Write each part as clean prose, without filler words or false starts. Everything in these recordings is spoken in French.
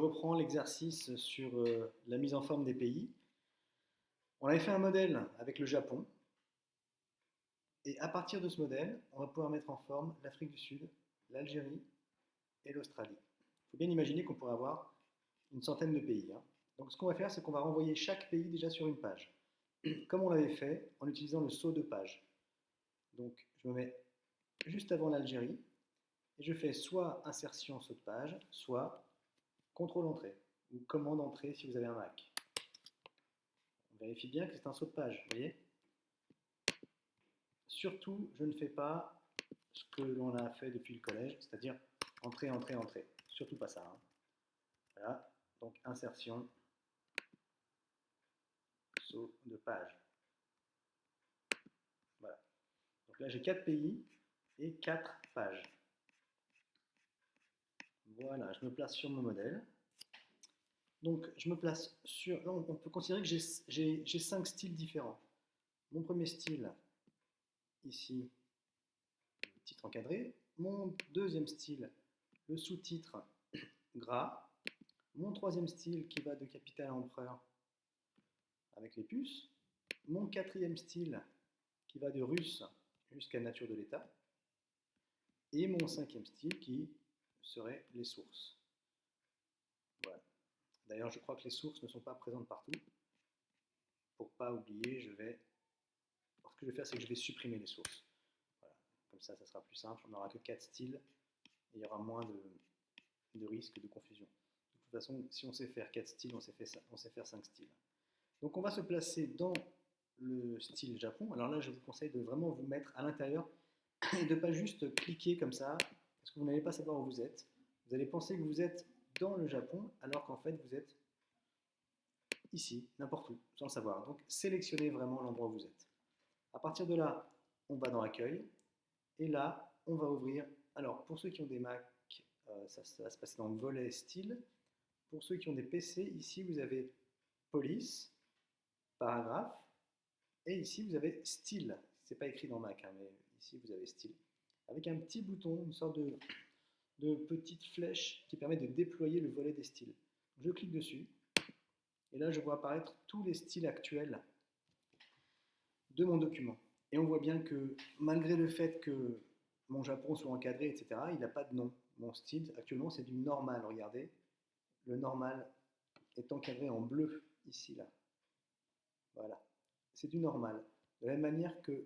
Je reprends l'exercice sur la mise en forme des pays. On avait fait un modèle avec le Japon, et à partir de ce modèle, on va pouvoir mettre en forme l'Afrique du Sud, l'Algérie et l'Australie. Il faut bien imaginer qu'on pourrait avoir une centaine de pays, hein. Donc ce qu'on va faire, c'est qu'on va renvoyer chaque pays déjà sur une page, comme on l'avait fait en utilisant le saut de page. Donc je me mets juste avant l'Algérie, et je fais soit insertion saut de page, soit contrôle entrée, ou commande entrée si vous avez un Mac. On vérifie bien que c'est un saut de page, vous voyez. Surtout, je ne fais pas ce que l'on a fait depuis le collège, c'est-à-dire entrée, entrée, entrée. Surtout pas ça, hein. Voilà, donc insertion, saut de page. Voilà. Donc là, j'ai 4 pays et 4 pages. Voilà, je me place sur mon modèle. Donc, je me place sur... Là, on peut considérer que j'ai 5 styles différents. Mon premier style, ici, le titre encadré. Mon deuxième style, le sous-titre gras. Mon troisième style qui va de capitale à empereur avec les puces. Mon quatrième style qui va de russe jusqu'à nature de l'État. Et mon cinquième style qui serait les sources. Voilà. D'ailleurs, je crois que les sources ne sont pas présentes partout. Pour ne pas oublier, ce que je vais faire, c'est que je vais supprimer les sources. Voilà. Comme ça sera plus simple. On n'aura que 4 styles et il y aura moins de risques de confusion. De toute façon, si on sait faire 4 styles, on sait faire 5 styles. Donc on va se placer dans le style Japon. Alors là, je vous conseille de vraiment vous mettre à l'intérieur et de ne pas juste cliquer comme ça, parce que vous n'allez pas savoir où vous êtes. Vous allez penser que vous êtes dans le Japon, alors qu'en fait, vous êtes ici, n'importe où, sans le savoir. Donc sélectionnez vraiment l'endroit où vous êtes. À partir de là, on va dans Accueil, et là, on va ouvrir. Alors, pour ceux qui ont des Mac, ça va se passer dans le volet style. Pour ceux qui ont des PC, ici, vous avez Police, paragraphe, et ici, vous avez style. C'est pas écrit dans Mac, hein, mais ici, vous avez style. Avec un petit bouton, une sorte de petite flèche qui permet de déployer le volet des styles. Je clique dessus, et là, je vois apparaître tous les styles actuels de mon document. Et on voit bien que malgré le fait que mon Japon soit encadré, etc., il n'a pas de nom. Mon style, actuellement, c'est du normal. Regardez, le normal est encadré en bleu, ici, là. Voilà, c'est du normal. De la même manière que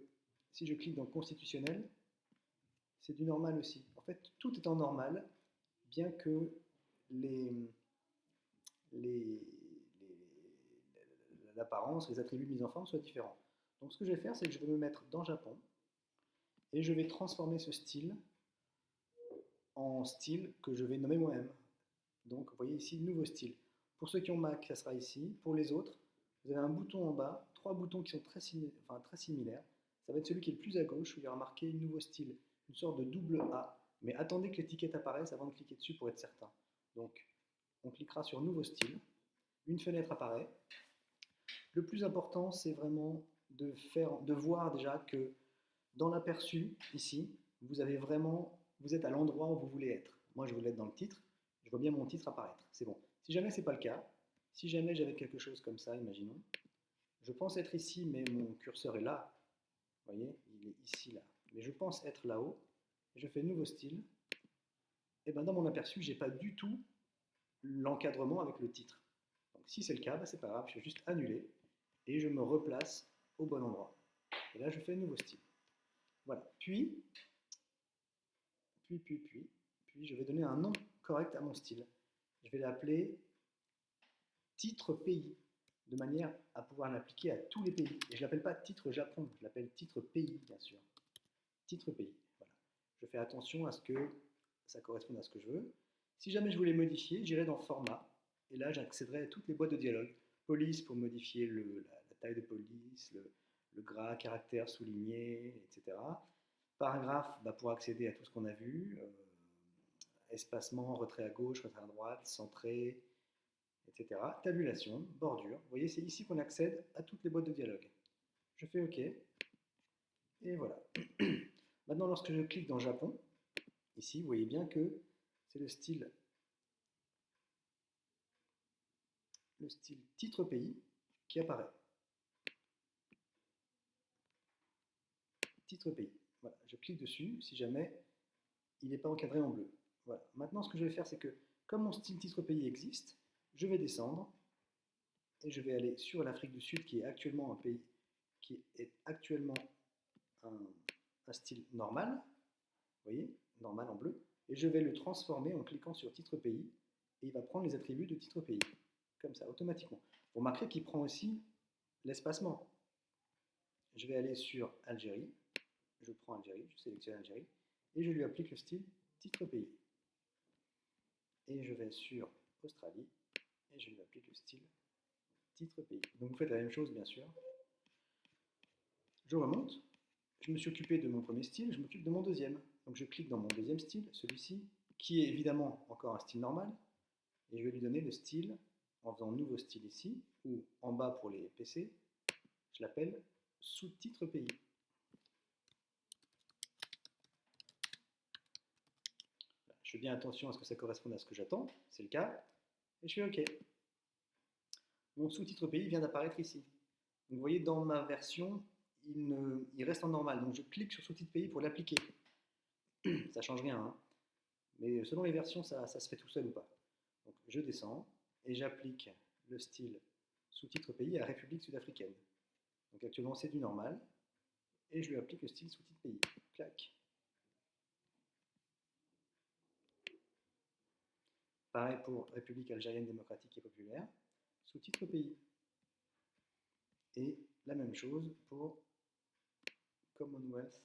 si je clique dans constitutionnel, c'est du normal aussi. En fait, tout est en normal, bien que les, l'apparence, les attributs mis en forme soient différents. Donc ce que je vais faire, c'est que je vais me mettre dans Japon et je vais transformer ce style en style que je vais nommer moi-même. Donc vous voyez ici, nouveau style. Pour ceux qui ont Mac, ça sera ici. Pour les autres, vous avez un bouton en bas, 3 boutons qui sont très similaires. Ça va être celui qui est le plus à gauche où il y aura marqué nouveau style, une sorte de double A. Mais attendez que l'étiquette apparaisse avant de cliquer dessus pour être certain. Donc on cliquera sur nouveau style, une fenêtre apparaît. Le plus important, c'est vraiment de voir déjà que dans l'aperçu, ici, vous êtes à l'endroit où vous voulez être. Moi, je voulais être dans le titre, je vois bien mon titre apparaître, c'est bon. Si jamais ce n'est pas le cas, si jamais j'avais quelque chose comme ça, imaginons, je pense être ici, mais mon curseur est là, vous voyez, il est ici, là, mais je pense être là-haut, je fais nouveau style, et bien dans mon aperçu, je n'ai pas du tout l'encadrement avec le titre. Donc si c'est le cas, c'est pas grave, je vais juste annuler, et je me replace au bon endroit. Et là, je fais nouveau style. Voilà. Puis, je vais donner un nom correct à mon style. Je vais l'appeler titre pays, de manière à pouvoir l'appliquer à tous les pays. Et je ne l'appelle pas titre Japon, je l'appelle titre pays, bien sûr. Titre pays. Voilà. Je fais attention à ce que ça corresponde à ce que je veux. Si jamais je voulais modifier, j'irai dans format. Et là, j'accéderai à toutes les boîtes de dialogue. Police pour modifier la taille de police, le gras, caractère, souligné, etc. Paragraphe pour accéder à tout ce qu'on a vu. Espacement, retrait à gauche, retrait à droite, centré, etc. Tabulation, bordure. Vous voyez, c'est ici qu'on accède à toutes les boîtes de dialogue. Je fais OK. Et voilà. Maintenant, lorsque je clique dans Japon, ici, vous voyez bien que c'est le style le style titre pays qui apparaît. Titre pays. Voilà, je clique dessus si jamais il n'est pas encadré en bleu. Voilà. Maintenant, ce que je vais faire, c'est que comme mon style titre pays existe, je vais descendre et je vais aller sur l'Afrique du Sud, qui est actuellement un pays, qui est actuellement un style normal, vous voyez, normal en bleu, et je vais le transformer en cliquant sur titre pays, et il va prendre les attributs de titre pays, comme ça, automatiquement. Vous remarquerez qu'il prend aussi l'espacement. Je vais aller sur Algérie, je prends Algérie, je sélectionne Algérie, et je lui applique le style titre pays. Et je vais sur Australie, et je lui applique le style titre pays. Donc vous faites la même chose, bien sûr. Je remonte, je me suis occupé de mon premier style, je m'occupe de mon deuxième. Donc je clique dans mon deuxième style, celui-ci, qui est évidemment encore un style normal, et je vais lui donner le style, en faisant nouveau style ici, ou en bas pour les PC, je l'appelle sous-titre pays. Je fais bien attention à ce que ça corresponde à ce que j'attends, c'est le cas, et je fais OK. Mon sous-titre pays vient d'apparaître ici. Donc vous voyez, dans ma version, il reste en normal. Donc je clique sur sous-titre pays pour l'appliquer. Ça ne change rien, hein. Mais selon les versions, ça se fait tout seul ou pas. Donc je descends et j'applique le style sous-titre pays à République sud-africaine. Donc actuellement c'est du normal. Et je lui applique le style sous-titre pays. Clac. Pareil pour République algérienne démocratique et populaire. Sous-titre pays. Et la même chose pour Commonwealth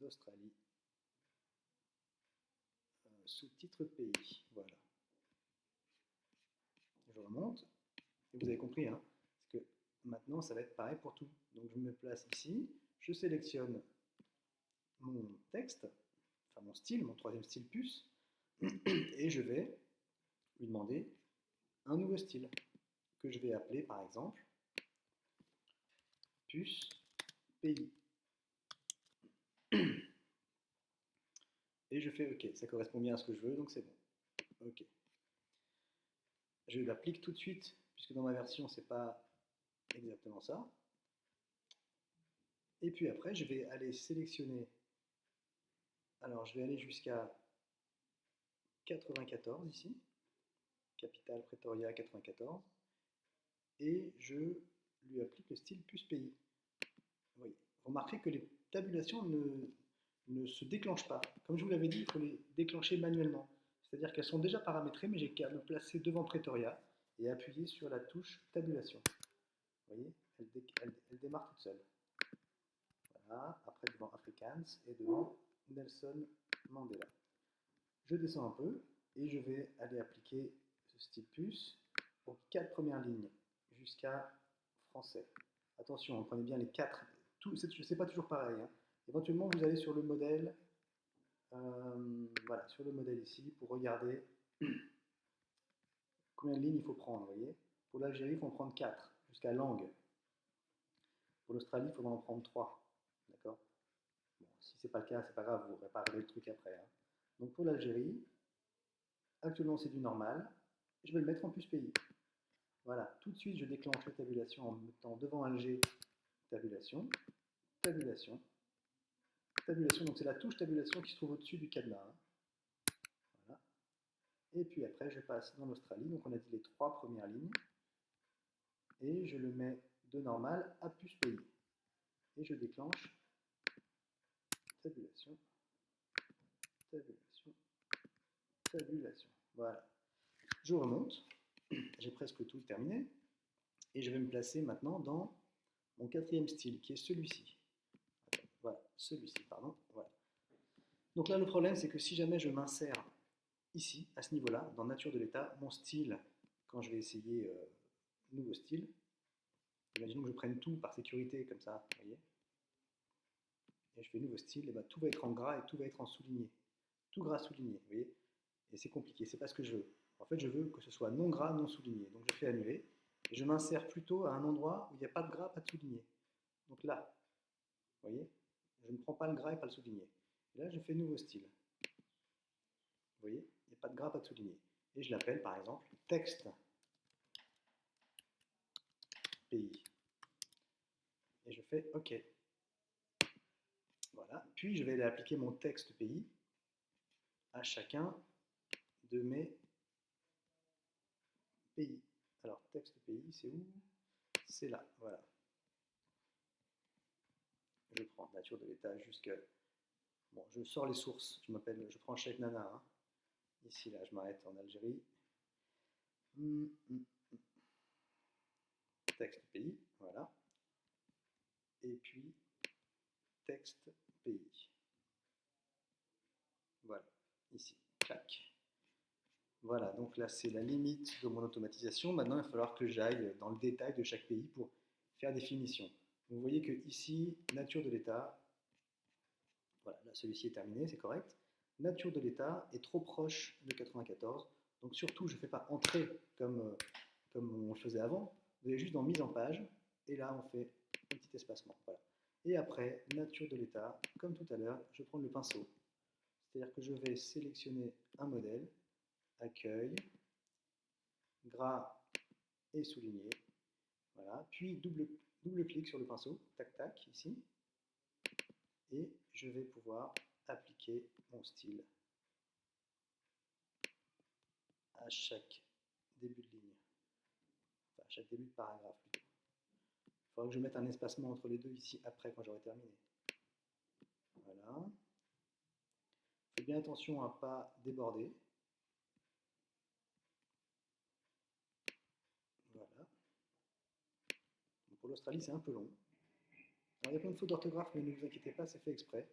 d'Australie. Sous-titre pays. Voilà. Je remonte. Et vous avez compris, hein, parce que maintenant, ça va être pareil pour tout. Donc je me place ici, je sélectionne mon texte, enfin mon style, mon troisième style puce, et je vais lui demander un nouveau style, que je vais appeler par exemple puce pays. Et je fais OK, ça correspond bien à ce que je veux, donc c'est bon. OK. Je l'applique tout de suite, puisque dans ma version, c'est pas exactement ça. Et puis après, je vais aller sélectionner. Alors, je vais aller jusqu'à 94 ici, capitale Pretoria 94, et je lui applique le style puce pays. Vous voyez, remarquez que les tabulations ne se déclenchent pas. Comme je vous l'avais dit, il faut les déclencher manuellement. C'est-à-dire qu'elles sont déjà paramétrées, mais j'ai qu'à me placer devant Pretoria et appuyer sur la touche tabulation. Vous voyez, elle démarre toute seule. Voilà, après devant Afrikaans et devant Nelson Mandela. Je descends un peu et je vais aller appliquer ce style puce aux 4 premières lignes jusqu'à français. Attention, prenez bien les 4. C'est pas toujours pareil, hein. Éventuellement, vous allez sur le modèle, voilà, sur le modèle ici, pour regarder combien de lignes il faut prendre. Vous voyez, pour l'Algérie, il faut en prendre 4 jusqu'à langue. Pour l'Australie, il faudra en prendre 3. D'accord. Bon, si ce n'est pas le cas, c'est pas grave, vous réparerez le truc après, hein. Donc pour l'Algérie, actuellement c'est du normal, je vais le mettre en puce pays. Voilà, tout de suite je déclenche la tabulation en mettant devant Alger tabulation, tabulation, tabulation, donc c'est la touche tabulation qui se trouve au-dessus du cadenas, hein. Voilà. Et puis après je passe dans l'Australie, donc on a dit les 3 premières lignes, et je le mets de normal à puce pays. Et je déclenche tabulation, tabulation, tabulation. Voilà. Je remonte, j'ai presque tout terminé, et je vais me placer maintenant dans mon 4e style, qui est celui-ci. Voilà, celui-ci, pardon. Voilà. Donc là, le problème, c'est que si jamais je m'insère ici, à ce niveau-là, dans nature de l'état, mon style, quand je vais essayer nouveau style, imaginons que je prenne tout par sécurité, comme ça, vous voyez, et je fais nouveau style, et ben, tout va être en gras et tout va être en souligné. Tout gras souligné, vous voyez, et c'est compliqué, c'est pas ce que je veux. En fait, je veux que ce soit non gras, non souligné. Donc je fais annuler, et je m'insère plutôt à un endroit où il n'y a pas de gras, pas de souligné. Donc là, vous voyez, je ne prends pas le gras et pas le souligné. Et là, je fais nouveau style. Vous voyez, il n'y a pas de gras, pas de souligné. Et je l'appelle par exemple texte. pays. Et je fais OK. Voilà. Puis je vais aller appliquer mon texte pays à chacun de mes pays. Alors, texte pays, c'est où? C'est là, voilà. Je prends nature de l'État jusqu'à... Bon, je sors les sources. Je prends Cheikh Nana. Hein. Ici, là, je m'arrête en Algérie. Texte pays, voilà. Et puis, texte pays. Voilà, ici, clac. Voilà, donc là, c'est la limite de mon automatisation. Maintenant, il va falloir que j'aille dans le détail de chaque pays pour faire des finitions. Vous voyez que ici, nature de l'État, voilà, là, celui-ci est terminé, c'est correct. Nature de l'État est trop proche de 94, donc surtout, je ne fais pas entrer comme on le faisait avant. Vous allez juste dans mise en page, et là, on fait un petit espacement. Voilà. Et après, nature de l'État, comme tout à l'heure, je prends le pinceau. C'est-à-dire que je vais sélectionner un modèle, accueil, gras et souligné. Voilà. Puis double clic sur le pinceau, tac tac, ici. Et je vais pouvoir appliquer mon style à chaque début de ligne. Enfin, à chaque début de paragraphe plutôt. Il faudra que je mette un espacement entre les deux ici après quand j'aurai terminé. Voilà. Faites bien attention à ne pas déborder. Voilà. Donc pour l'Australie, c'est un peu long. Alors, il y a plein de fautes d'orthographe, mais ne vous inquiétez pas, c'est fait exprès.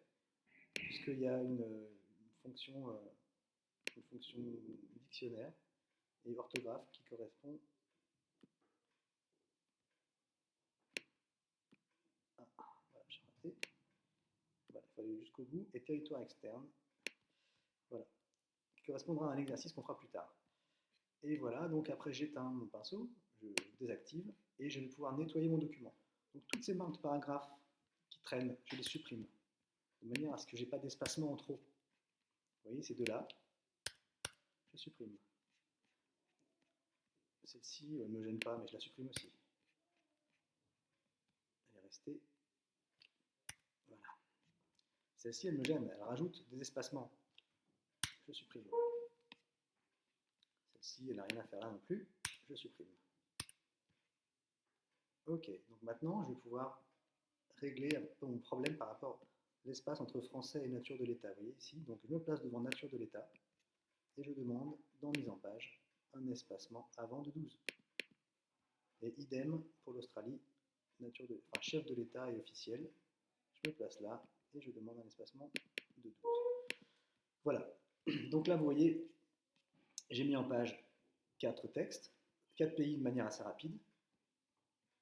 Puisqu'il y a une fonction dictionnaire et orthographe qui correspond à... Voilà, j'ai raté. Voilà, il faut aller jusqu'au bout. Et territoire externe. Voilà. Qui correspondra à un exercice qu'on fera plus tard. Et voilà, donc après j'éteins mon pinceau, je désactive, et je vais pouvoir nettoyer mon document. Donc toutes ces marques de paragraphes qui traînent, je les supprime, de manière à ce que je n'ai pas d'espacement en trop. Vous voyez, ces deux-là, je supprime. Celle-ci, elle ne me gêne pas, mais je la supprime aussi. Elle est restée. Voilà. Celle-ci, elle me gêne, elle rajoute des espacements. Je supprime. Celle-ci, elle n'a rien à faire là non plus. Je supprime. Ok, donc maintenant, je vais pouvoir régler un peu mon problème par rapport à l'espace entre français et nature de l'État. Vous voyez ici, donc je me place devant nature de l'État et je demande, dans mise en page, un espacement avant de 12. Et idem pour l'Australie, chef de l'État et officiel. Je me place là et je demande un espacement de 12. Voilà. Donc là, vous voyez, j'ai mis en page 4 textes, 4 pays de manière assez rapide.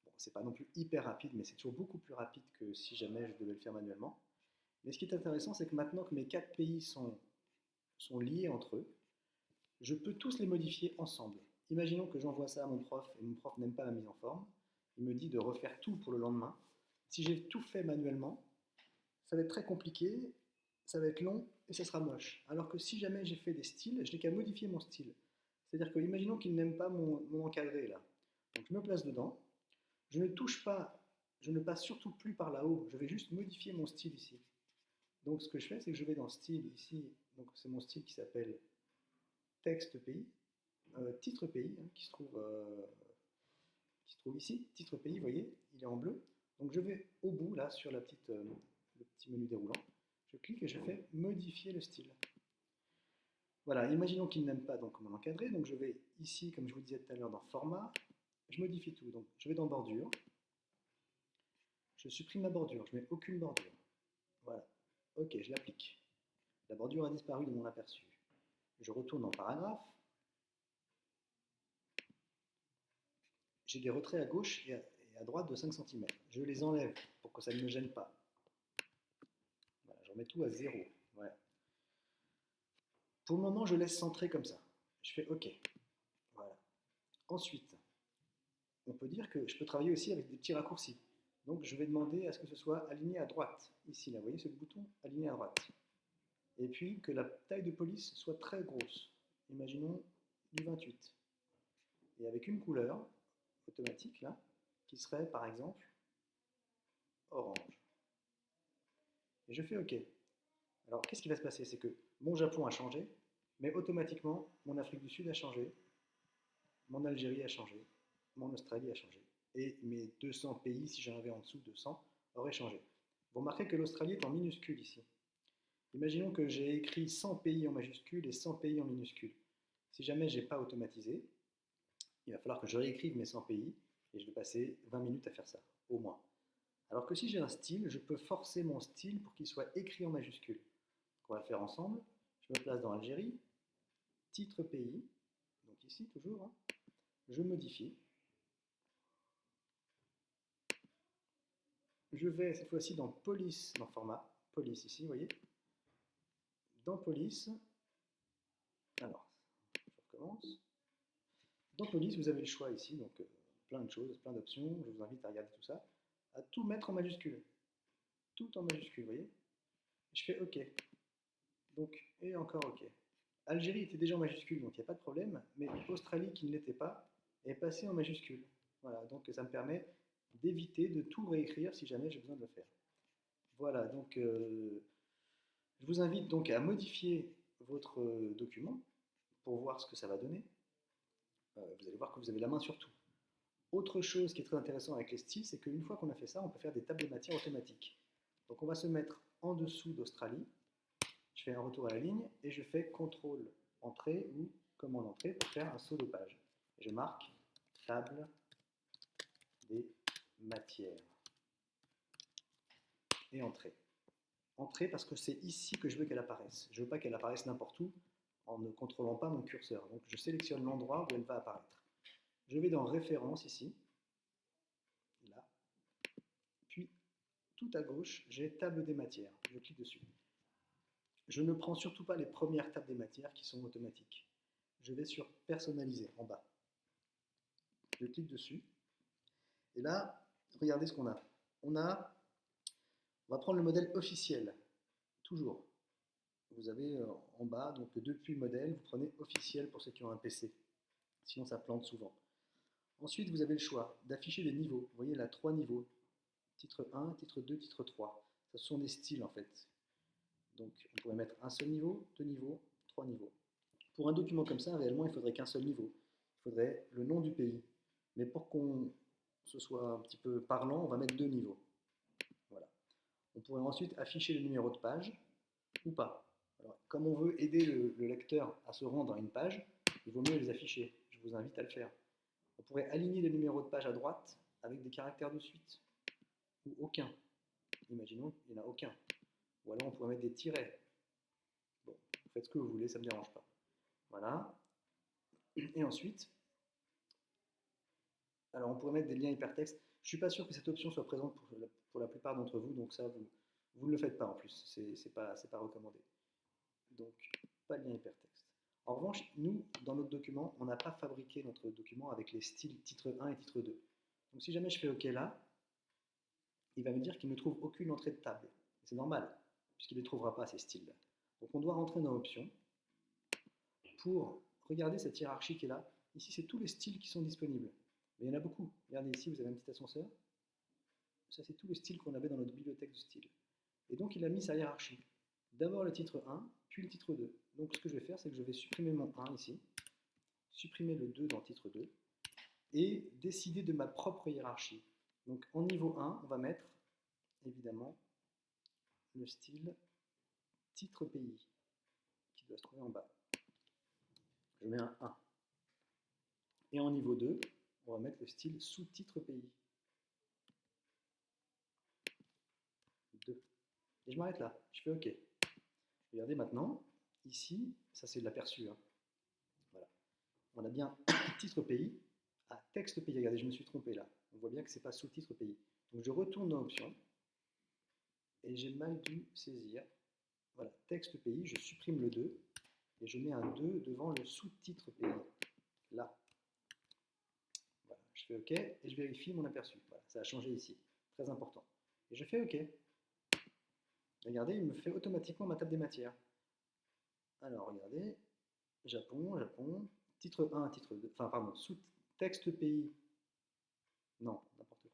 Bon, c'est pas non plus hyper rapide, mais c'est toujours beaucoup plus rapide que si jamais je devais le faire manuellement. Mais ce qui est intéressant, c'est que maintenant que mes 4 pays sont liés entre eux, je peux tous les modifier ensemble. Imaginons que j'envoie ça à mon prof et mon prof n'aime pas ma mise en forme. Il me dit de refaire tout pour le lendemain. Si j'ai tout fait manuellement, ça va être très compliqué, ça va être long et ça sera moche. Alors que si jamais j'ai fait des styles, je n'ai qu'à modifier mon style. C'est-à-dire que, imaginons qu'il n'aime pas mon encadré là. Donc je me place dedans, je ne touche pas, je ne passe surtout plus par là-haut, je vais juste modifier mon style ici. Donc ce que je fais, c'est que je vais dans style ici, donc c'est mon style qui s'appelle texte pays, titre pays, hein, qui se trouve ici, titre pays, vous voyez, il est en bleu. Donc je vais au bout, là, sur le petit menu déroulant, je clique et je fais modifier le style. Voilà, imaginons qu'il n'aime pas donc mon encadré, donc je vais ici, comme je vous disais tout à l'heure, dans format, je modifie tout, donc je vais dans bordure, je supprime ma bordure, je mets aucune bordure. Voilà, ok, je l'applique. La bordure a disparu de mon aperçu. Je retourne en paragraphe. J'ai des retraits à gauche et à droite de 5 cm. Je les enlève pour que ça ne me gêne pas. Voilà, je remets tout à 0. Voilà. Pour le moment, je laisse centrer comme ça. Je fais OK. Voilà. Ensuite, on peut dire que je peux travailler aussi avec des petits raccourcis. Donc, je vais demander à ce que ce soit aligné à droite. Ici, là, vous voyez ce bouton aligné à droite. Et puis, que la taille de police soit très grosse. Imaginons du 28. Et avec une couleur automatique, là, qui serait par exemple orange. Et je fais OK. Alors qu'est-ce qui va se passer? C'est que mon Japon a changé, mais automatiquement mon Afrique du Sud a changé, mon Algérie a changé, mon Australie a changé. Et mes 200 pays, si j'en avais en dessous, 200, auraient changé. Vous remarquez que l'Australie est en minuscule ici. Imaginons que j'ai écrit 100 pays en majuscule et 100 pays en minuscule. Si jamais je n'ai pas automatisé, il va falloir que je réécrive mes 100 pays et je vais passer 20 minutes à faire ça, au moins. Alors que si j'ai un style, je peux forcer mon style pour qu'il soit écrit en majuscule. On va le faire ensemble. Je me place dans Algérie, titre pays, donc ici toujours, hein. Je modifie. Je vais cette fois-ci dans police, dans format, police ici, vous voyez. Dans police, alors, je recommence. Dans police, vous avez le choix ici, donc plein de choses, plein d'options. Je vous invite à regarder tout ça, à tout mettre en majuscule. Tout en majuscule, vous voyez. Je fais OK. Donc, et encore OK. Algérie était déjà en majuscule, donc il n'y a pas de problème, mais Australie qui ne l'était pas est passée en majuscule. Voilà, donc ça me permet d'éviter de tout réécrire si jamais j'ai besoin de le faire. Voilà, donc je vous invite donc à modifier votre document pour voir ce que ça va donner. Vous allez voir que vous avez la main sur tout. Autre chose qui est très intéressant avec les styles, c'est qu'une fois qu'on a fait ça, on peut faire des tables de matière automatiques. Donc on va se mettre en dessous d'Australie. Je fais un retour à la ligne et je fais CTRL entrée ou commande entrée pour faire un saut de page. Et je marque table des matières et entrée. Entrée parce que c'est ici que je veux qu'elle apparaisse. Je ne veux pas qu'elle apparaisse n'importe où en ne contrôlant pas mon curseur. Donc je sélectionne l'endroit où elle va apparaître. Je vais dans référence ici, là, puis tout à gauche, j'ai table des matières. Je clique dessus. Je ne prends surtout pas les premières tables des matières qui sont automatiques. Je vais sur personnaliser en bas. Je clique dessus. Et là, regardez ce qu'on a. On va prendre le modèle officiel. Toujours. Vous avez en bas, donc depuis modèle, vous prenez officiel pour ceux qui ont un PC. Sinon, ça plante souvent. Ensuite, vous avez le choix d'afficher des niveaux. Vous voyez là, 3 niveaux. Titre 1, titre 2, titre 3. Ce sont des styles en fait. Donc, on pourrait mettre un seul niveau, 2 niveaux, 3 niveaux. Pour un document comme ça, réellement, il faudrait qu'un seul niveau. Il faudrait le nom du pays. Mais pour qu'on ce soit un petit peu parlant, on va mettre 2 niveaux. Voilà. On pourrait ensuite afficher le numéro de page ou pas. Alors, comme on veut aider le lecteur à se rendre à une page, il vaut mieux les afficher. Je vous invite à le faire. On pourrait aligner les numéros de page à droite avec des caractères de suite ou aucun. Imaginons qu'il n'y en a aucun. Ou alors on pourrait mettre des tirets. Bon, vous faites ce que vous voulez, ça ne me dérange pas. Voilà. Et ensuite, alors on pourrait mettre des liens hypertextes. Je ne suis pas sûr que cette option soit présente pour la plupart d'entre vous, donc ça, vous ne le faites pas en plus. C'est pas recommandé. Donc, pas de lien hypertexte. En revanche, nous, dans notre document, on n'a pas fabriqué notre document avec les styles titre 1 et titre 2. Donc si jamais je fais OK là, il va me dire qu'il ne trouve aucune entrée de table. C'est normal, puisqu'il ne les trouvera pas, ces styles-là. Donc on doit rentrer dans Options pour regarder cette hiérarchie qui est là. Ici, c'est tous les styles qui sont disponibles. Mais il y en a beaucoup. Regardez ici, vous avez un petit ascenseur. Ça, c'est tous les styles qu'on avait dans notre bibliothèque de styles. Et donc, il a mis sa hiérarchie. D'abord le titre 1, puis le titre 2. Donc, ce que je vais faire, c'est que je vais supprimer mon 1 ici, supprimer le 2 dans le titre 2, et décider de ma propre hiérarchie. Donc, en niveau 1, on va mettre, évidemment, le style titre pays, qui doit se trouver en bas. Je mets un 1. Et en niveau 2, on va mettre le style sous-titre pays. 2. Et je m'arrête là, je fais OK. Regardez maintenant, ici, ça c'est de l'aperçu. Hein. Voilà. On a bien titre pays, texte pays. Regardez, je me suis trompé là. On voit bien que ce n'est pas sous-titre pays. Donc je retourne dans Options et j'ai mal dû saisir. Voilà, texte pays, je supprime le 2 et je mets un 2 devant le sous-titre pays. Là. Voilà, je fais OK et je vérifie mon aperçu. Voilà, ça a changé ici. Très important. Et je fais OK. Regardez, il me fait automatiquement ma table des matières. Alors, regardez, Japon, titre 1, titre 2, enfin, pardon, sous-texte pays, non, n'importe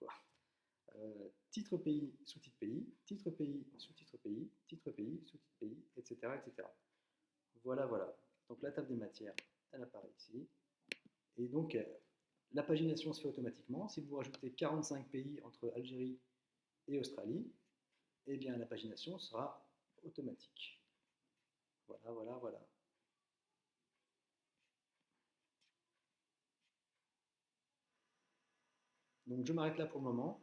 titre pays, sous-titre pays, titre pays, sous-titre pays, titre pays, sous-titre pays, etc., etc. Voilà, voilà. Donc la table des matières, elle apparaît ici. Et donc, la pagination se fait automatiquement. Si vous rajoutez 45 pays entre Algérie et Australie, eh bien la pagination sera automatique. Voilà, voilà, voilà. Donc je m'arrête là pour le moment.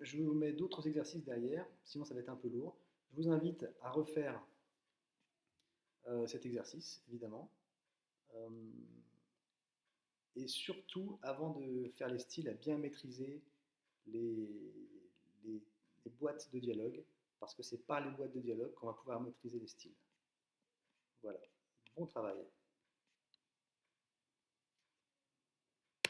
Je vous mets d'autres exercices derrière, sinon ça va être un peu lourd. Je vous invite à refaire cet exercice, évidemment. Et surtout, avant de faire les styles, à bien maîtriser les, les, les boîtes de dialogue, parce que c'est par les boîtes de dialogue qu'on va pouvoir maîtriser les styles. Voilà, bon travail.